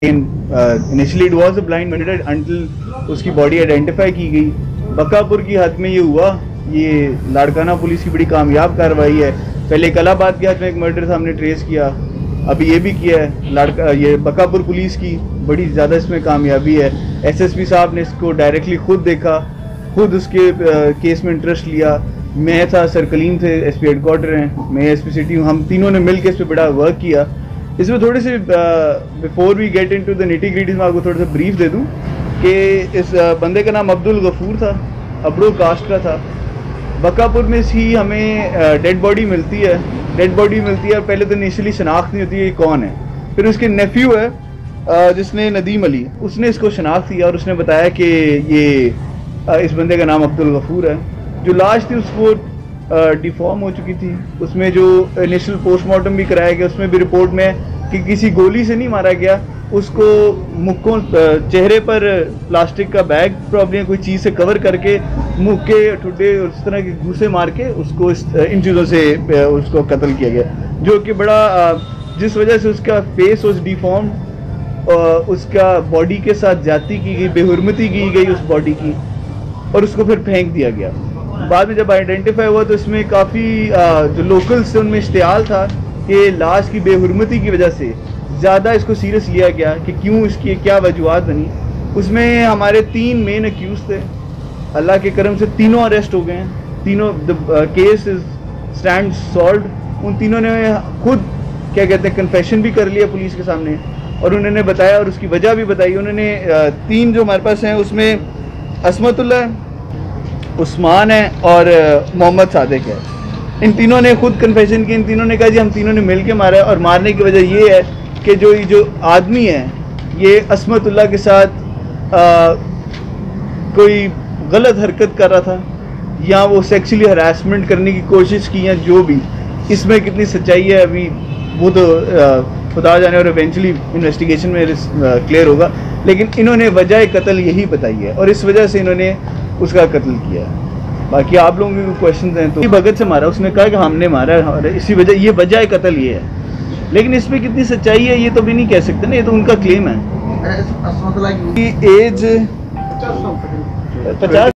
Initially it was a blind mandate until उसकी body identify की गई। बकापुर की हद में ये हुआ। ये लाड़काना पुलिस की बड़ी कामयाब कार्रवाई है। पहले कलाबाद के हद में एक मर्डर हमने ट्रेस किया, अभी ये भी किया है। ये बकापुर पुलिस की बड़ी ज़्यादा इसमें कामयाबी है। एसएसपी साहब ने इसको डायरेक्टली खुद देखा, खुद उसके केस में इंटरेस्ट लिया। मैं था, सर कलीम थे, एसपी हेडक्वार्टर हैं, मैं एसपी सिटी हूँ। हम तीनों ने मिल के इस पर बड़ा वर्क किया। इसमें थोड़े से before we get into the nitty gritties में आपको थोड़ा सा ब्रीफ दे दूं कि इस बंदे का नाम अब्दुल गफूर था, अब्रो कास्ट का था। बकापुर में ही हमें डेड बॉडी मिलती है। और पहले तो इनिशियली शनाख्त नहीं होती है कौन है। फिर उसके नेफ्यू है जिसने नदीम अली, उसने इसको शनाख्त किया और उसने बताया कि ये इस बंदे का नाम अब्दुल गफूर है। जो लाश थी उसको डिफॉर्म हो चुकी थी। उसमें जो इनिशियल पोस्टमार्टम भी कराया गया उसमें भी रिपोर्ट में कि किसी गोली से नहीं मारा गया, उसको मुक्कों चेहरे पर प्लास्टिक का बैग प्रॉब्लम कोई चीज़ से कवर करके मुक्के ठुड्डे उस तरह के घूसे मार के उसको इन चीज़ों से उसको कत्ल किया गया, जो कि बड़ा जिस वजह से उसका फेस वॉज डिफॉर्म, उसका बॉडी के साथ ज्यादती की गई, बेहुरमती की गई उस बॉडी की, और उसको फिर फेंक दिया गया। बाद में जब आइडेंटिफाई हुआ तो इसमें काफ़ी जो लोकल्स थे उनमें इश्तियाल था कि लाश की बेहुरमती की वजह से ज़्यादा इसको सीरियस लिया गया कि क्यों, इसकी क्या वजूहत बनी। उसमें हमारे 3 मेन अक्यूज थे। अल्लाह के करम से तीनों अरेस्ट हो गए हैं। तीनों केस इज स्टैंड सॉल्व्ड। उन तीनों ने खुद क्या कहते हैं कन्फेशन भी कर लिया पुलिस के सामने, और उन्होंने बताया और उसकी वजह भी बताई। उन्होंने 3 जो हमारे पास हैं उसमें असमतुल्ला है, उस्मान है और मोहम्मद सादिक है। इन तीनों ने खुद कन्फेशन की। इन तीनों ने कहा जी हम तीनों ने मिल के मारा है, और मारने की वजह ये है कि जो आदमी है ये असमतुल्ला के साथ कोई गलत हरकत कर रहा था, या वो सेक्सुअली हरासमेंट करने की कोशिश की, या जो भी। इसमें कितनी सच्चाई है अभी वो तो खुदा जाने, और इवेंचुअली इन्वेस्टिगेशन में क्लियर होगा। लेकिन इन्होंने वजह कत्ल यही बताई है और इस वजह से इन्होंने उसका कत्ल किया है। बाकी आप लोगों के क्वेश्चन हैं तो भगत से मारा, उसने कहा कि हमने मारा और इसी वजह, ये वजह कत्ल ये है। लेकिन इसमें कितनी सच्चाई है ये तो भी नहीं कह सकते ना, ये तो उनका क्लेम है। एज 50